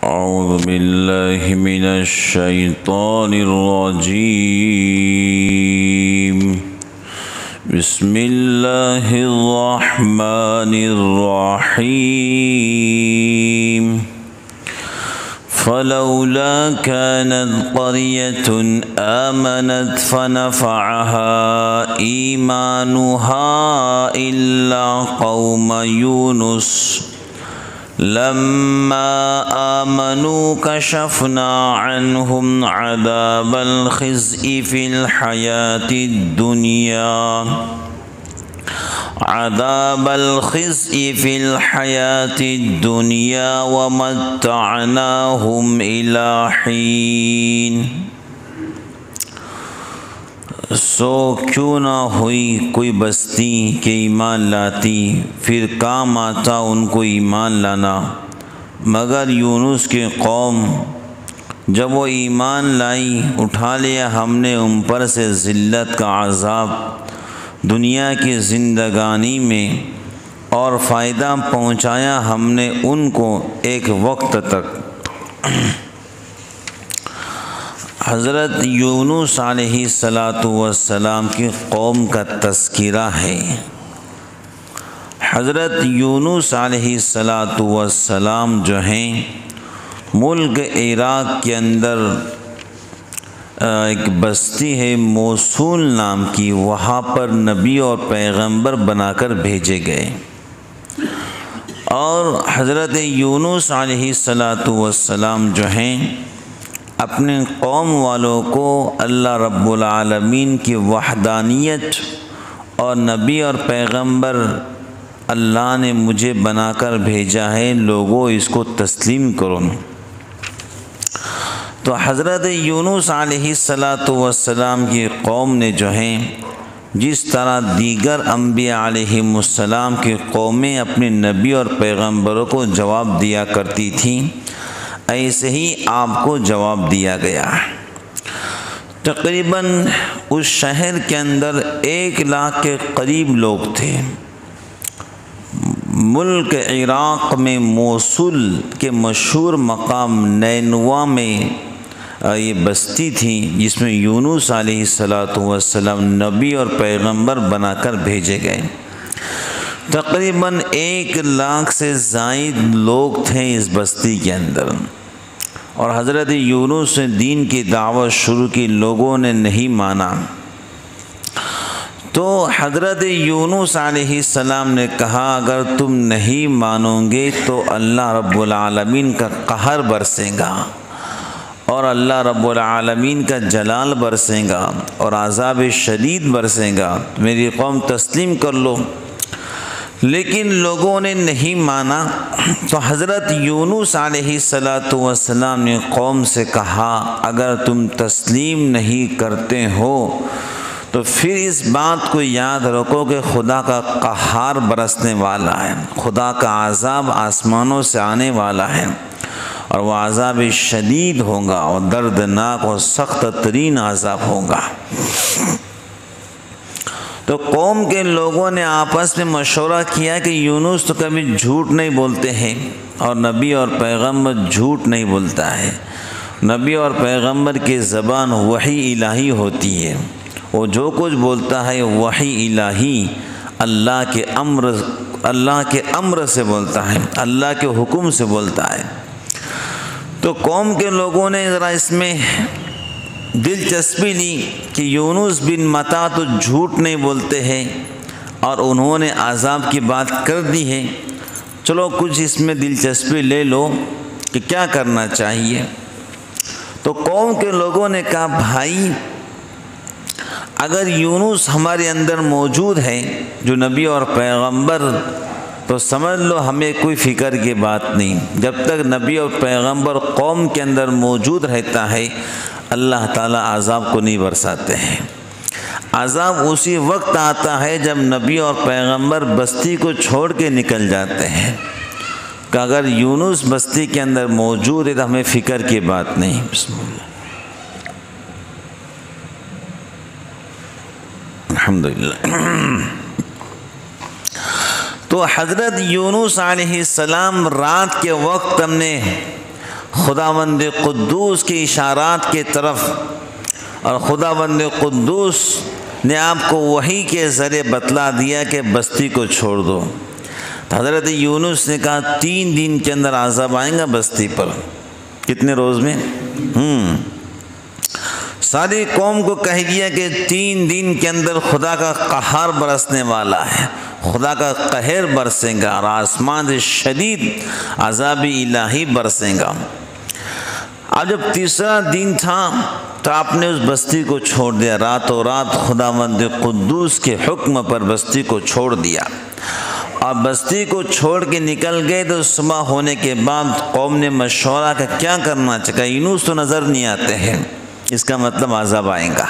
أعوذ بالله من الشيطان الرجيم. بسم الله الرحمن الرحيم. فلولا كانت قرية آمنت فنفعها إيمانها إلا قوم يونس لما آمنوا كشفنا عنهم عذاب الخزي في الحياة الدنيا ومتعناهم إلى حين. سو کیوں نہ ہوئی کوئی بستی کہ ایمان لاتی، پھر کام آتا ان کو ایمان لانا، مگر یونس کی قوم جب وہ ایمان لائی اٹھا لیا ہم نے ان پر سے ذلت کا عذاب دنیا کی زندگانی میں، اور فائدہ پہنچایا ہم نے ان کو ایک وقت تک۔ حضرت یونس علیہ السلام کی قوم کا تذکرہ ہے۔ حضرت یونس علیہ السلام جو ہیں ملک عراق کے اندر ایک بستی ہے موصول نام کی، وہاں پر نبی اور پیغمبر بنا کر بھیجے گئے، اور حضرت یونس علیہ السلام جو ہیں اپنے قوم والوں کو اللہ رب العالمین کی وحدانیت اور نبی اور پیغمبر اللہ نے مجھے بنا کر بھیجا ہے، لوگوں اس کو تسلیم کرو۔ تو حضرت یونس علیہ السلام کی قوم نے جو ہیں جس طرح دیگر انبیاء علیہم السلام کی قومیں اپنے نبی اور پیغمبروں کو جواب دیا کرتی تھیں، ایسے ہی آپ کو جواب دیا گیا۔ تقریباً اس شہر کے اندر 1 لاکھ کے قریب لوگ تھے۔ ملک عراق میں موصول کے مشہور مقام نینوا میں یہ بستی تھی جس میں یونس علیہ السلام نبی اور پیغمبر بنا کر بھیجے گئے۔ تقریباً 1 لاکھ سے زائد لوگ تھے اس بستی کے اندر، اور حضرت یونس نے دین کی دعوت شروع کی، لوگوں نے نہیں مانا۔ تو حضرت یونس علیہ السلام نے کہا اگر تم نہیں مانو گے تو اللہ رب العالمین کا قہر برسے گا، اور اللہ رب العالمین کا جلال برسے گا، اور عذاب شدید برسے گا، میری قوم تسلیم کر لو۔ لیکن لوگوں نے نہیں مانا، تو حضرت یونس علیہ السلام نے قوم سے کہا اگر تم تسلیم نہیں کرتے ہو تو پھر اس بات کو یاد رکھو کہ خدا کا قہار برسنے والا ہے، خدا کا عذاب آسمانوں سے آنے والا ہے، اور وہ عذاب شدید ہوگا اور دردناک اور سخت ترین عذاب ہوگا۔ تو قوم کے لوگوں نے آپس میں مشورہ کیا کہ یونس تو کبھی جھوٹ نہیں بولتے ہیں، اور نبی اور پیغمبر جھوٹ نہیں بولتا ہے۔ نبی اور پیغمبر کی زبان وحی الہی ہوتی ہے، وہ جو کچھ بولتا ہے وحی الہی اللہ کے امر سے بولتا ہے، اللہ کے حکم سے بولتا ہے۔ تو قوم کے لوگوں نے ذرا اس میں دلچسپی لی کہ یونس بن متا تو جھوٹ نہیں بولتے ہیں، اور انہوں نے عذاب کی بات کر دی ہے، چلو کچھ اس میں دلچسپی لے لو کہ کیا کرنا چاہیے۔ تو قوم کے لوگوں نے کہا بھائی اگر یونس ہمارے اندر موجود ہے جو نبی اور پیغمبر، تو سمجھ لو ہمیں کوئی فکر کی بات نہیں، جب تک نبی اور پیغمبر قوم کے اندر موجود رہتا ہے اللہ تعالیٰ عذاب کو نہیں برساتے ہیں۔ عذاب اسی وقت آتا ہے جب نبی اور پیغمبر بستی کو چھوڑ کے نکل جاتے ہیں، کہ اگر یونس بستی کے اندر موجود ہے تو ہمیں فکر کی بات نہیں۔ بسم اللہ، الحمدللہ۔ تو حضرت یونس علیہ السلام رات کے وقت ہم نے خداوند قدوس کے اشارات کے طرف، اور خداوند قدوس نے آپ کو وحی کے ذریعے بتلا دیا کہ بستی کو چھوڑ دو۔ تو حضرت یونس نے کہا 3 دن کے اندر عذاب آئیں گا بستی پر۔ کتنے روز میں؟ ساری قوم کو کہہ دیا کہ 3 دن کے اندر خدا کا قہر برسنے والا ہے، خدا کا قہر برسے گا اور آسمان سے شدید عذاب الہی برسے گا۔ اب جب تیسرا دن تھا تو آپ نے اس بستی کو چھوڑ دیا، راتوں رات خداوند قدوس کے حکم پر بستی کو چھوڑ دیا، اور بستی کو چھوڑ کے نکل گئے۔ تو صبح ہونے کے بعد قوم نے مشورہ کہ کیا کرنا چاہیے، یونس تو نظر نہیں آتے ہیں، اس کا مطلب عذاب آئے گا،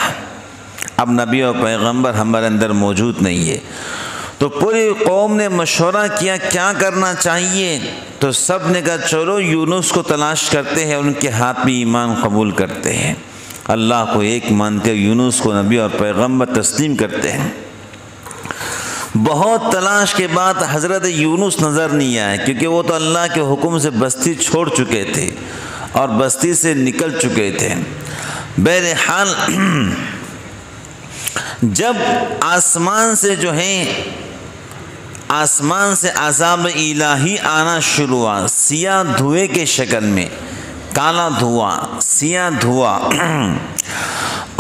اب نبی اور پیغمبر ہمارے اندر موجود نہیں ہے۔ تو پوری قوم نے مشورہ کیا کیا کرنا چاہیے، تو سب نے کہا چلو یونس کو تلاش کرتے ہیں، ان کے ہاتھ میں ایمان قبول کرتے ہیں، اللہ کو ایک مانتے، یونس کو نبی اور پیغمبر تسلیم کرتے ہیں۔ بہت تلاش کے بعد حضرت یونس نظر نہیں آئے، کیونکہ وہ تو اللہ کے حکم سے بستی چھوڑ چکے تھے اور بستی سے نکل چکے تھے۔ بہرحال جب آسمان سے آسمان سے عذاب الہی آنا شروع ہوا، سیاہ دھوئے کے شکل میں، کالا دھواں، سیاہ دھواں،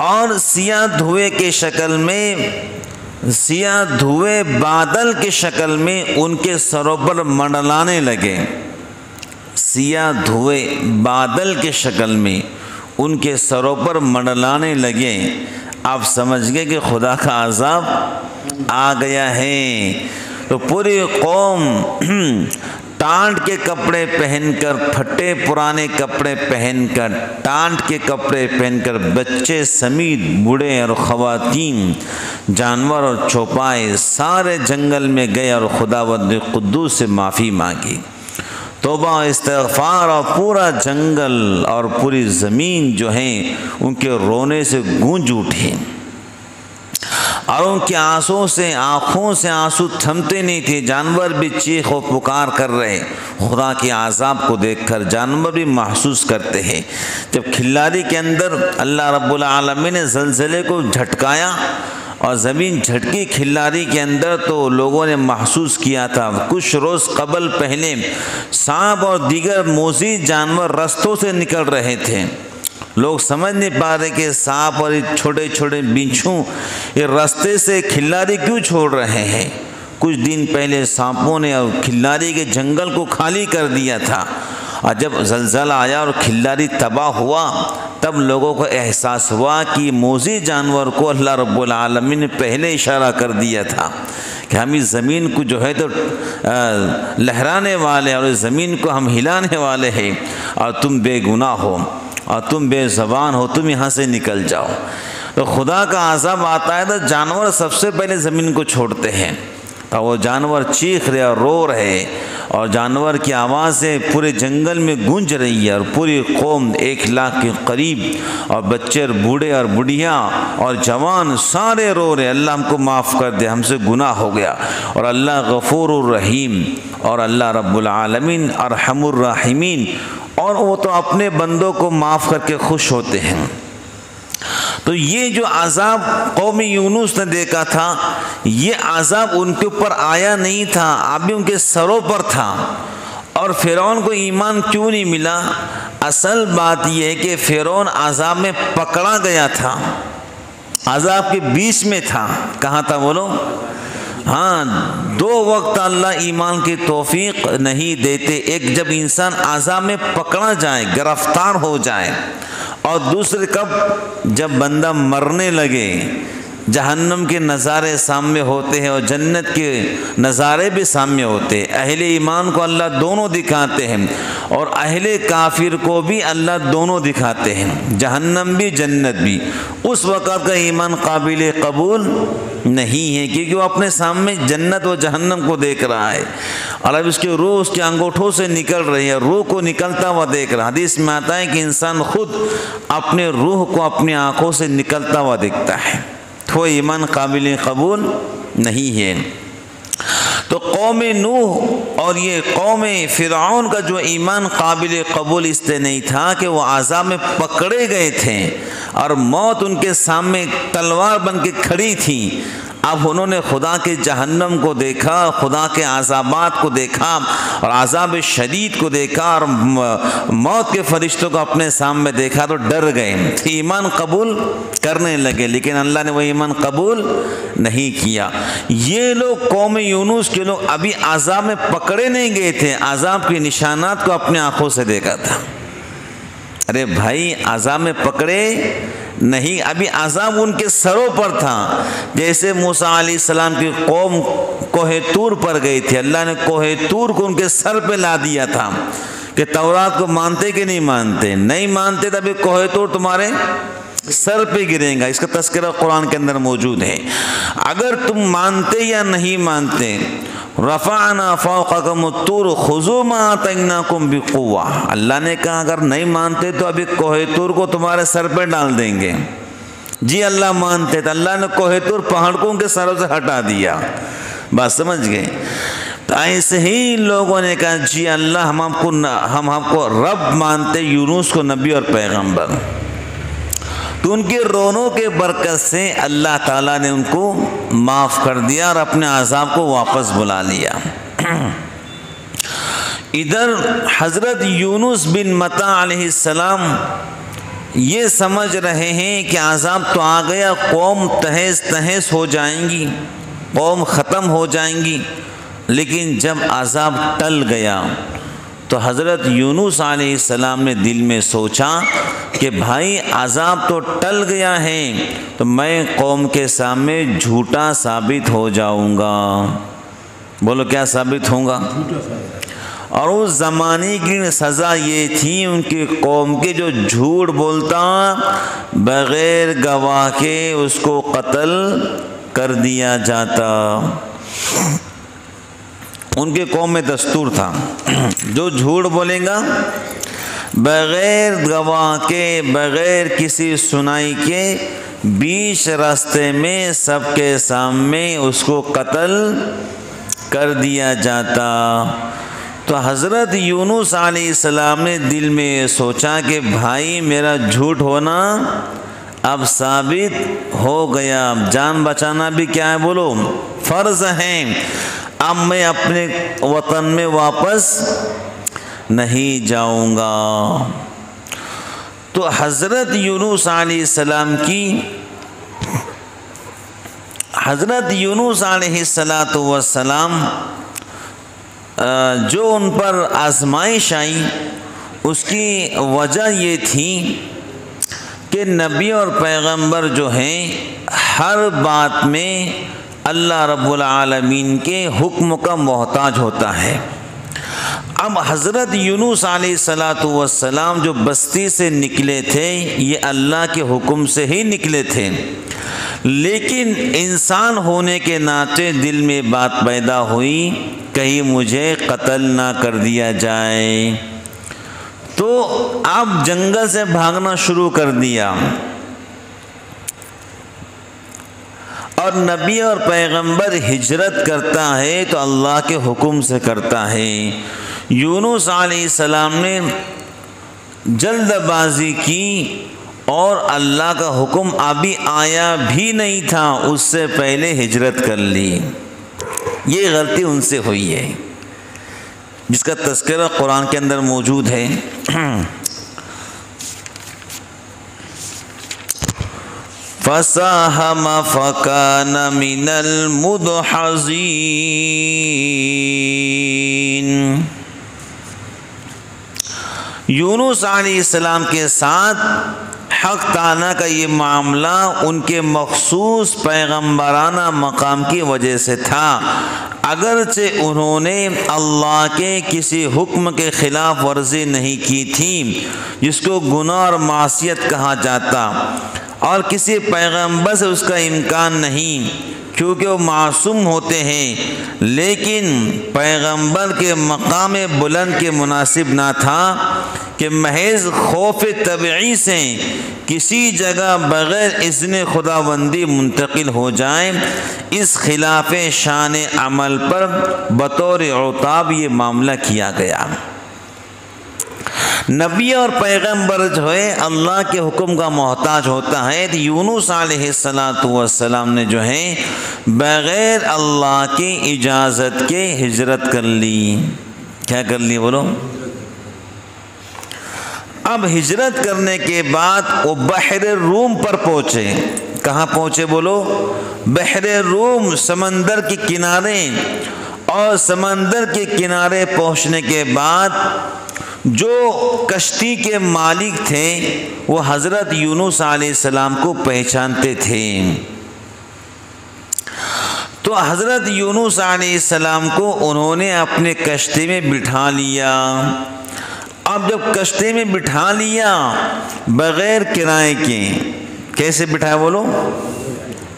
اور سیاہ دھوئے کے شکل میں، سیاہ دھوئے بادل کے شکل میں ان کے سروں پر منڈلانے لگے، سیاہ دھوئے بادل کے شکل میں ان کے سروں پر منڈلانے لگے۔ آپ سمجھ گئے کہ خدا کا عذاب آ گیا ہے۔ تو پوری قوم ٹانٹ کے کپڑے پہن کر، پھٹے پرانے کپڑے پہن کر، ٹانٹ کے کپڑے پہن کر، بچے سمیت بوڑھے اور خواتین، جانور اور چوپائے سارے جنگل میں گئے اور خداوند قدوس سے معافی مانگی، توبہ استغفار، اور پورا جنگل اور پوری زمین جو ہیں ان کے رونے سے گونج اٹھی، اور ان کے آنکھوں سے آنسو تھمتے نہیں تھے۔ جانور بھی چیخ و پکار کر رہے، خدا کے عذاب کو دیکھ کر جانور بھی محسوس کرتے ہیں۔ جب کھلاری کے اندر اللہ رب العالمین نے زلزلے کو جھٹکایا اور زمین جھٹکی کھلاری کے اندر، تو لوگوں نے محسوس کیا تھا کچھ روز قبل پہلے سانپ اور دیگر موذی جانور رستوں سے نکل رہے تھے۔ لوگ سمجھ نہیں پا رہے کہ سانپ اور چھوٹے چھوٹے بچھو یہ رستے سے کھلاری کیوں چھوڑ رہے ہیں۔ کچھ دن پہلے سانپوں نے اور کھلاری کے جنگل کو خالی کر دیا تھا، اور جب زلزلہ آیا اور کھلاری تباہ ہوا، تب لوگوں کو احساس ہوا کہ موذی جانور کو اللہ رب العالمین نے پہلے اشارہ کر دیا تھا کہ ہم اس زمین کو جو ہے تو لہرانے والے، اور اس زمین کو ہم ہلانے والے ہیں، اور تم بے گناہ ہو اور تم بے زبان ہو، تم یہاں سے نکل جاؤ۔ تو خدا کا عذاب آتا ہے تو جانور سب سے پہلے زمین کو چھوڑتے ہیں، اور وہ جانور چیخ رہے اور رو رہے، اور جانور کی آوازیں پورے جنگل میں گونج رہی ہے، اور پوری قوم 1 لاکھ کے قریب، اور بچے اور بوڑھے اور بڑھیاں اور جوان سارے رو رہے، اللہ ہم کو معاف کر دے، ہم سے گناہ ہو گیا۔ اور اللہ غفور الرحیم، اور اللہ رب العالمین ارحم الراحمین، اور وہ تو اپنے بندوں کو معاف کر کے خوش ہوتے ہیں۔ تو یہ جو عذاب قوم یونس نے دیکھا تھا، یہ عذاب ان کے اوپر آیا نہیں تھا، ابھی ان کے سروں پر تھا۔ اور فرعون کو ایمان کیوں نہیں ملا؟ اصل بات یہ ہے کہ فرعون عذاب میں پکڑا گیا تھا، عذاب کے بیچ میں تھا۔ کہاں تھا بولو؟ ہاں، 2 وقت اللہ ایمان کی توفیق نہیں دیتے، ایک جب انسان عذاب میں پکڑا جائے، گرفتار ہو جائے، اور دوسرے کب؟ جب بندہ مرنے لگے، جہنم کے نظارے سامنے ہوتے ہیں اور جنت کے نظارے بھی سامنے ہوتے ہیں۔ اہل ایمان کو اللہ دونوں دکھاتے ہیں، اور اہل کافر کو بھی اللہ دونوں دکھاتے ہیں، جہنم بھی جنت بھی۔ اس وقت کا ایمان قابل قبول نہیں ہے، کیونکہ وہ اپنے سامنے جنت و جہنم کو دیکھ رہا ہے، اور اب اس کی روح اس کے انگوٹھوں سے نکل رہی ہے، روح کو نکلتا ہوا دیکھ رہا ہے۔ حدیث میں آتا ہے کہ انسان خود اپنے روح کو اپنی آنکھوں سے نکلتا ہوا دیکھتا ہے، تو ایمان قابل قبول نہیں ہے۔ تو قوم نوح اور یہ قوم فرعون کا جو ایمان قابل قبول اس لیے نہیں تھا کہ وہ عذاب میں پکڑے گئے تھے اور موت ان کے سامنے تلوار بن کے کھڑی تھی۔ اب انہوں نے خدا کے جہنم کو دیکھا، خدا کے عذابات کو دیکھا اور عذاب شدید کو دیکھا اور موت کے فرشتوں کو اپنے سامنے دیکھا تو ڈر گئے، ایمان قبول کرنے لگے، لیکن اللہ نے وہ ایمان قبول نہیں کیا۔ یہ لوگ قوم یونس کے لوگ ابھی عذاب میں پکڑے نہیں گئے تھے، عذاب کے نشانات کو اپنے آنکھوں سے دیکھا تھا۔ ارے بھائی عذاب میں پکڑے نہیں، ابھی عذاب ان کے سروں پر تھا۔ جیسے موسیٰ علیہ السلام کی قوم کوہ طور پر گئی تھی، اللہ نے کوہ طور کو ان کے سر پہ لا دیا تھا کہ تورات کو مانتے کہ نہیں مانتے، نہیں مانتے تو ابھی کوہ طور تمہارے سر پہ گریں گا۔ اس کا تذکرہ قرآن کے اندر موجود ہے۔ اگر تم مانتے یا نہیں مانتے، رفعنا فوقکم الطور خذوا ما آتیناکم بقوہ، اللہ نے کہا اگر نہیں مانتے تو ابھی کوہ طور کو تمہارے سر پہ ڈال دیں گے۔ جی اللہ مانتے تو اللہ نے کوہ طور پہاڑوں کے سروں سے ہٹا دیا۔ بات سمجھ گئے؟ تو ایسے ہی لوگوں نے کہا جی اللہ ہم آپ کو رب مانتے، یونس کو نبی اور پیغمبر۔ تو ان کے رونوں کے برکت سے اللہ تعالیٰ نے ان کو معاف کر دیا اور اپنے عذاب کو واپس بلا لیا۔ ادھر حضرت یونس بن متی علیہ السلام یہ سمجھ رہے ہیں کہ عذاب تو آ گیا، قوم تہس تہس ہو جائیں گی، قوم ختم ہو جائیں گی، لیکن جب عذاب ٹل گیا تو حضرت یونس علیہ السلام نے دل میں سوچا کہ بھائی عذاب تو ٹل گیا ہے تو میں قوم کے سامنے جھوٹا ثابت ہو جاؤں گا۔ بولو کیا ثابت ہوں گا؟ اور اس زمانے کی سزا یہ تھی ان کی قوم کے جو جھوٹ بولتا بغیر گواہ کے اس کو قتل کر دیا جاتا۔ ان کے قوم میں دستور تھا جو جھوٹ بولے گا بغیر گواہ کے، بغیر کسی سنائی کے، بیچ راستے میں سب کے سامنے اس کو قتل کر دیا جاتا۔ تو حضرت یونس علیہ السلام نے دل میں سوچا کہ بھائی میرا جھوٹ ہونا اب ثابت ہو گیا، اب جان بچانا بھی کیا ہے بولو فرض ہے، اب میں اپنے وطن میں واپس نہیں جاؤں گا۔ تو حضرت یونس علیہ السلام کی حضرت یونس علیہ السلام جو ان پر آزمائش آئی اس کی وجہ یہ تھی کہ نبی اور پیغمبر جو ہیں ہر بات میں اللہ رب العالمین کے حکم کا محتاج ہوتا ہے۔ اب حضرت یونس علیہ السلام جو بستی سے نکلے تھے یہ اللہ کے حکم سے ہی نکلے تھے، لیکن انسان ہونے کے ناطے دل میں بات پیدا ہوئی کہیں مجھے قتل نہ کر دیا جائے، تو اب جنگل سے بھاگنا شروع کر دیا۔ اور نبی اور پیغمبر ہجرت کرتا ہے تو اللہ کے حکم سے کرتا ہے۔ یونس علیہ السلام نے جلد بازی کی اور اللہ کا حکم ابھی آیا بھی نہیں تھا اس سے پہلے ہجرت کر لی۔ یہ غلطی ان سے ہوئی ہے جس کا تذکرہ قرآن کے اندر موجود ہے۔ فَسَاهَمَ فَكَانَ مِنَ الْمُدْحَضِينَ۔ یونس علیہ السلام کے ساتھ حق تعالیٰ کا یہ معاملہ ان کے مخصوص پیغمبرانہ مقام کی وجہ سے تھا، اگرچہ انہوں نے اللہ کے کسی حکم کے خلاف ورزی نہیں کی تھی جس کو گناہ اور معصیت کہا جاتا، اور کسی پیغمبر سے اس کا امکان نہیں کیونکہ وہ معصوم ہوتے ہیں، لیکن پیغمبر کے مقام بلند کے مناسب نہ تھا کہ محض خوف طبعی سے کسی جگہ بغیر اذن خداوندی منتقل ہو جائیں، اس خلاف شان عمل پر بطور عتاب یہ معاملہ کیا گیا۔ نبی اور پیغمبر جو ہے اللہ کے حکم کا محتاج ہوتا ہے، تو یونس علیہ السلام نے جو ہے بغیر اللہ کی اجازت کے ہجرت کر لی۔ کیا کر لی بولو؟ اب ہجرت کرنے کے بعد وہ بحر روم پر پہنچے۔ کہاں پہنچے بولو؟ بحر روم، سمندر کے کنارے۔ اور سمندر کے کنارے پہنچنے کے بعد جو کشتی کے مالک تھے وہ حضرت یونس علیہ السلام کو پہچانتے تھے، تو حضرت یونس علیہ السلام کو انہوں نے اپنے کشتی میں بٹھا لیا۔ اب جب کشتی میں بٹھا لیا بغیر کرائے کے، کیسے بٹھایا بولو؟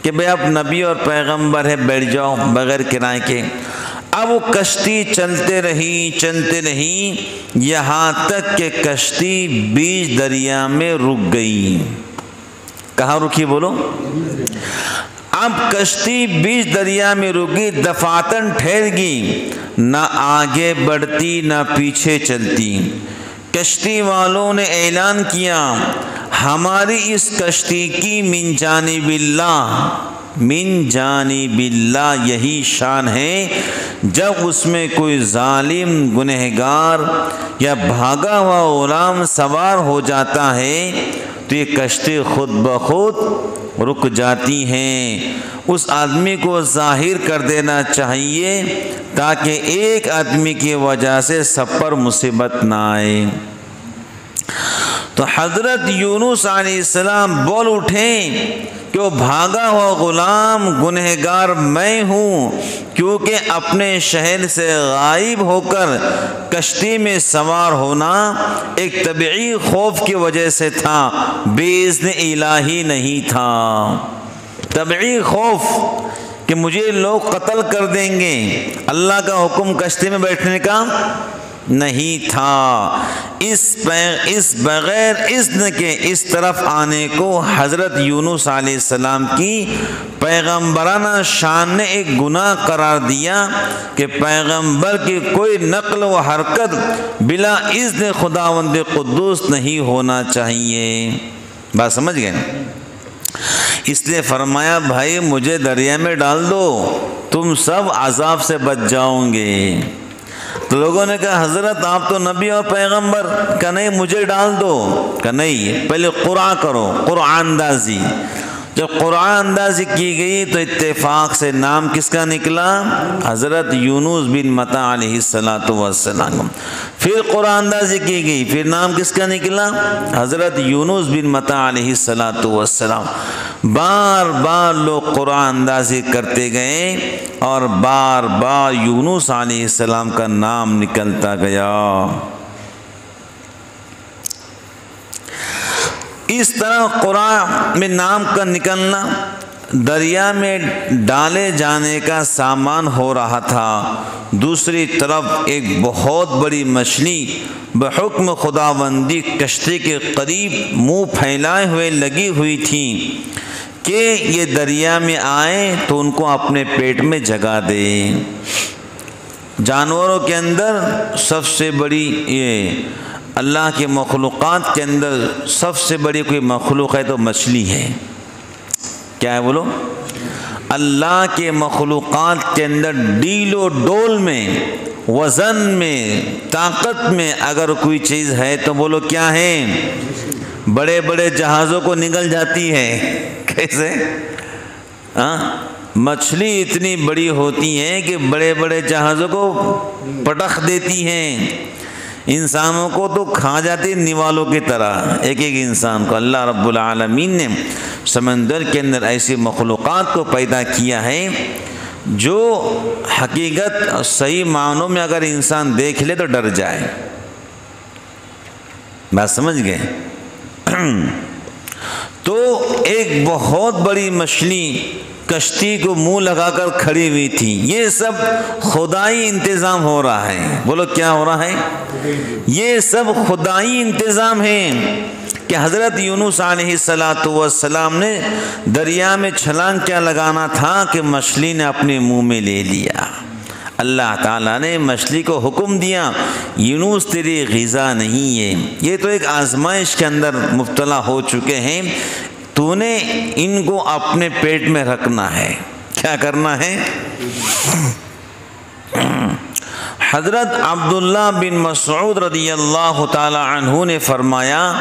کہ بھئی آپ نبی اور پیغمبر ہے، بیٹھ جاؤ بغیر کرائے کے۔ اب وہ کشتی چلتے رہی یہاں تک کہ کشتی بیچ دریا میں رک گئی۔ کہاں رکی بولو؟ اب کشتی بیچ دریا میں رکی، دفاتن ٹھہر گئی، نہ آگے بڑھتی نہ پیچھے چلتی۔ کشتی والوں نے اعلان کیا، ہماری اس کشتی کی من جانب اللہ یہی شان ہے، جب اس میں کوئی ظالم گنہگار یا بھاگا ہوا غلام سوار ہو جاتا ہے تو یہ کشتی خود بخود رک جاتی ہیں۔ اس آدمی کو ظاہر کر دینا چاہیے تاکہ ایک آدمی کی وجہ سے سب پر مصیبت نہ آئے۔ تو حضرت یونس علیہ السلام بول اٹھے کہ وہ بھاگا ہوا غلام گنہگار میں ہوں، کیونکہ اپنے شہر سے غائب ہو کر کشتی میں سوار ہونا ایک طبعی خوف کی وجہ سے تھا، باذن الہی نہیں تھا۔ طبعی خوف کہ مجھے لوگ قتل کر دیں گے، اللہ کا حکم کشتی میں بیٹھنے کا نہیں تھا۔ اس بغیر اذن کے اس طرف آنے کو حضرت یونس علیہ السلام کی پیغمبرانہ شان نے ایک گناہ قرار دیا کہ پیغمبر کی کوئی نقل و حرکت بلا اذن خداوند قدوس نہیں ہونا چاہیے۔ بات سمجھ گئے؟ اس لیے فرمایا بھائی مجھے دریا میں ڈال دو، تم سب عذاب سے بچ جاؤ گے۔ تو لوگوں نے کہا حضرت آپ تو نبی اور پیغمبر، کہ نہیں مجھے ڈال دو، کہ نہیں پہلے قرآن کرو، قرآن اندازی۔ جب قرآن اندازی کی گئی تو اتفاق سے نام کس کا نکلا؟ حضرت یونس بن متی علیہ السلام۔ پھر قرآن اندازی کی گئی، پھر نام کس کا نکلا؟ حضرت یونس بن متی علیہ السلام۔ بار بار لوگ قرآن اندازی کرتے گئے اور بار بار یونس علیہ السلام کا نام نکلتا گیا۔ اس طرح قرآن میں نام کا نکلنا دریا میں ڈالے جانے کا سامان ہو رہا تھا۔ دوسری طرف ایک بہت بڑی مچھلی بحکم خداوندی کشتی کے قریب منہ پھیلائے ہوئے لگی ہوئی تھی کہ یہ دریا میں آئیں تو ان کو اپنے پیٹ میں جگہ دے۔ جانوروں کے اندر سب سے بڑی یہ اللہ کے مخلوقات کے اندر سب سے بڑی کوئی مخلوق ہے تو مچھلی ہے۔ کیا ہے بولو؟ اللہ کے مخلوقات کے اندر ڈیل و ڈول میں، وزن میں، طاقت میں اگر کوئی چیز ہے تو بولو کیا ہے؟ بڑے بڑے جہازوں کو نگل جاتی ہے۔ کیسے؟ مچھلی اتنی بڑی ہوتی ہے کہ بڑے بڑے جہازوں کو پٹخ دیتی ہیں، انسانوں کو تو کھا جاتی نیوالوں کی طرح، ایک ایک انسان کو۔ اللہ رب العالمین نے سمندر کے اندر ایسی مخلوقات کو پیدا کیا ہے جو حقیقت صحیح معنوں میں اگر انسان دیکھ لے تو ڈر جائے۔ بات سمجھ گئے؟ تو ایک بہت بڑی مچھلی کشتی کو منہ لگا کر کھڑی ہوئی تھی۔ یہ سب خدائی انتظام ہو رہا ہے۔ بولو کیا ہو رہا ہے؟ یہ سب خدائی انتظام ہے کہ کہ حضرت یونس علیہ السلام نے دریا میں چھلانگ کیا لگانا تھا کہ مچھلی نے اپنے منہ میں لے لیا۔ اللہ تعالیٰ نے مچھلی کو حکم دیا یونس تیری غذا نہیں ہے، یہ تو ایک آزمائش کے اندر مبتلا ہو چکے ہیں، تو نے ان کو اپنے پیٹ میں رکھنا ہے۔ کیا کرنا ہے؟ حضرت عبداللہ بن مسعود رضی اللہ تعالی عنہ نے فرمایا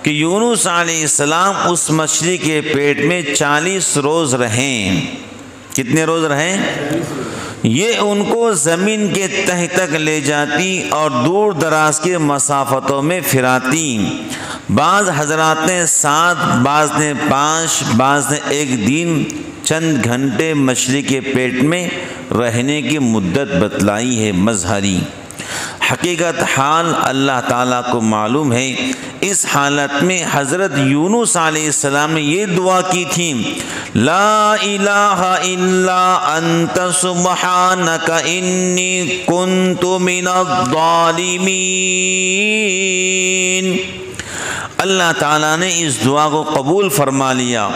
کہ یونس علیہ السلام اس مچھلی کے پیٹ میں 40 روز رہیں۔ کتنے روز رہیں؟ یہ ان کو زمین کے تہ تک لے جاتی اور دور دراز کے مسافتوں میں پھراتی۔ بعض حضرات نے 7، بعض نے 5، بعض نے 1 دن چند گھنٹے مچھلی کے پیٹ میں رہنے کی مدت بتلائی ہے مظہری۔ حقیقت حال اللہ تعالیٰ کو معلوم ہے۔ اس حالت میں حضرت یونس علیہ السلام نے یہ دعا کی تھی، لا الہ الا انت سبحانک انی کنت من الظالمین۔ اللہ تعالیٰ نے اس دعا کو قبول فرما لیا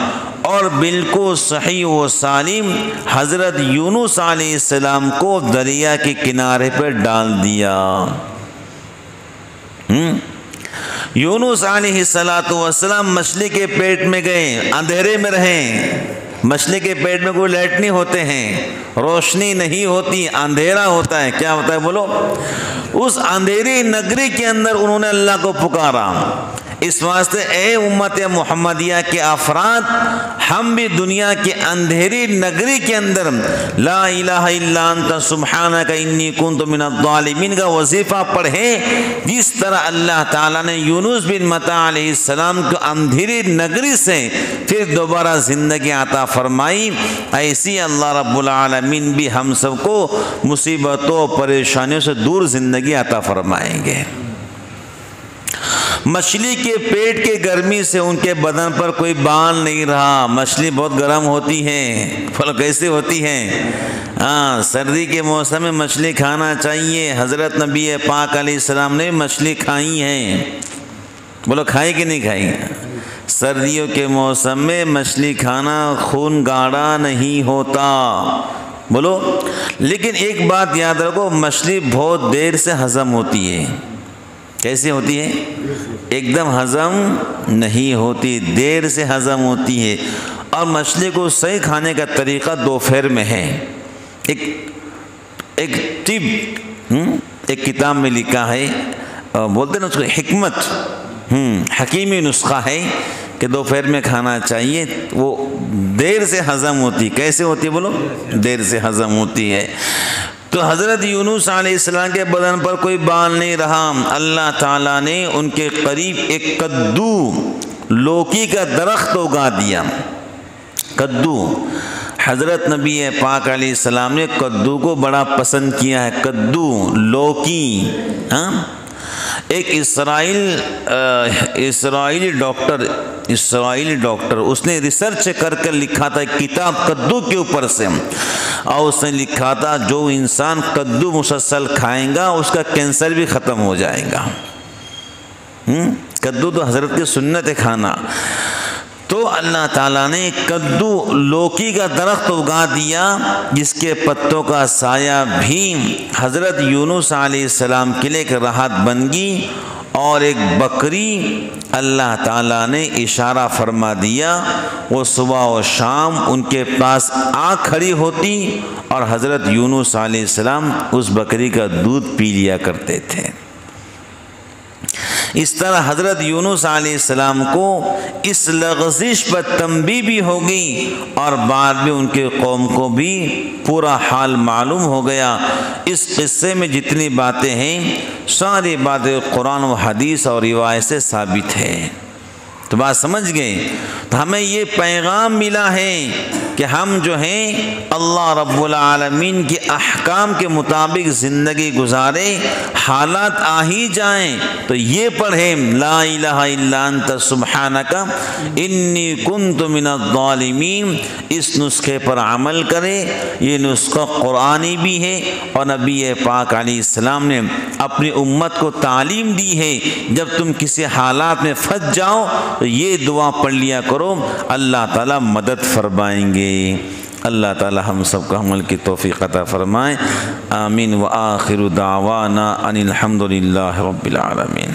اور بالکل صحیح و سالم حضرت یونس علیہ السلام کو دریا کے کنارے پر ڈال دیا۔ یونس علیہ السلام مچھلی کے پیٹ میں گئے، اندھیرے میں رہیں۔ مچھلی کے پیٹ میں کوئی لائٹ نہیں ہوتے ہیں، روشنی نہیں ہوتی، اندھیرا ہوتا ہے۔ کیا ہوتا ہے بولو؟ اس اندھیری نگری کے اندر انہوں نے اللہ کو پکارا۔ اس واسطے اے امت محمدیہ کے افراد، ہم بھی دنیا کے اندھیری نگری کے اندر لا الہ الا انت سبحانک انی کنت من الظالمین کا وظیفہ پڑھیں، جس طرح اللہ تعالیٰ نے یونس بن متی علیہ السلام کو اندھیری نگری سے پھر دوبارہ زندگی عطا فرمائی، ایسی اللہ رب العالمین بھی ہم سب کو مصیبتوں پریشانیوں سے دور زندگی عطا فرمائیں گے۔ مچھلی کے پیٹ کے گرمی سے ان کے بدن پر کوئی بال نہیں رہا۔ مچھلی بہت گرم ہوتی ہے، بولو کیسے ہوتی ہے؟ سردی کے موسم میں مچھلی کھانا چاہیے۔ حضرت نبی پاک علیہ السلام نے مچھلی کھائی ہیں، بولو کھائی کہ نہیں کھائی؟ سردیوں کے موسم میں مچھلی کھانا خون گاڑھا نہیں ہوتا، بولو۔ لیکن ایک بات یاد رکھو، مچھلی بہت دیر سے ہضم ہوتی ہے۔ کیسے ہوتی ہے؟ ایک دم ہضم نہیں ہوتی، دیر سے ہضم ہوتی ہے۔ اور مچھلی کو صحیح کھانے کا طریقہ دوپہر میں ہے۔ ایک کتاب میں لکھا ہے، بولتے نا اس کو حکمت، حکیمی نسخہ ہے کہ دوپہر میں کھانا چاہیے، وہ دیر سے ہضم ہوتی۔ کیسے ہوتی ہے بولو؟ دیر سے ہضم ہوتی ہے۔ تو حضرت یونس علیہ السلام کے بدن پر کوئی بال نہیں رہا۔ اللہ تعالیٰ نے ان کے قریب ایک کدو، لوکی کا درخت اگا دیا۔ کدو، حضرت نبی پاک علیہ السلام نے کدو کو بڑا پسند کیا ہے۔ کدو، لوکی۔ ایک اسرائیلی ڈاکٹر اس نے ریسرچ کر لکھا تھا کتاب کدو کے اوپر سے، اور اس نے لکھا تھا جو انسان کدو مسلسل کھائیں گا اس کا کینسر بھی ختم ہو جائے گا۔ کدو تو حضرت کی سنت ہے کھانا۔ تو اللہ تعالیٰ نے کدو، لوکی کا درخت اگا دیا، جس کے پتوں کا سایہ بھی حضرت یونس علیہ السلام کے لیے ایک راحت بن گئی۔ اور ایک بکری اللہ تعالیٰ نے اشارہ فرما دیا، وہ صبح و شام ان کے پاس آ کھڑی ہوتی اور حضرت یونس علیہ السلام اس بکری کا دودھ پی لیا کرتے تھے۔ اس طرح حضرت یونس علیہ السلام کو اس لغزش پر تنبیہ بھی ہو گئی، اور بعد میں ان کے قوم کو بھی پورا حال معلوم ہو گیا۔ اس قصے میں جتنی باتیں ہیں ساری باتیں قرآن و حدیث اور روایت سے ثابت ہے۔ تو بات سمجھ گئے؟ تو ہمیں یہ پیغام ملا ہے کہ ہم جو ہیں اللہ رب العالمین کے احکام کے مطابق زندگی گزارے، حالات آ ہی جائیں تو یہ پڑھیں لا الہ الا انت سبحانک انی کنت من الظالمین، اس نسخے پر عمل کرے۔ یہ نسخہ قرآنی بھی ہے اور نبی پاک علیہ السلام نے اپنی امت کو تعلیم دی ہے، جب تم کسی حالات میں پھنس جاؤ تو یہ دعا پڑھ لیا کرو، اللہ تعالیٰ مدد فرمائیں گے۔ اللہ تعالیٰ ہم سب کو عمل کی توفیق عطا فرمائے، آمین۔ وآخر دعوانا ان الحمد للہ رب العالمین۔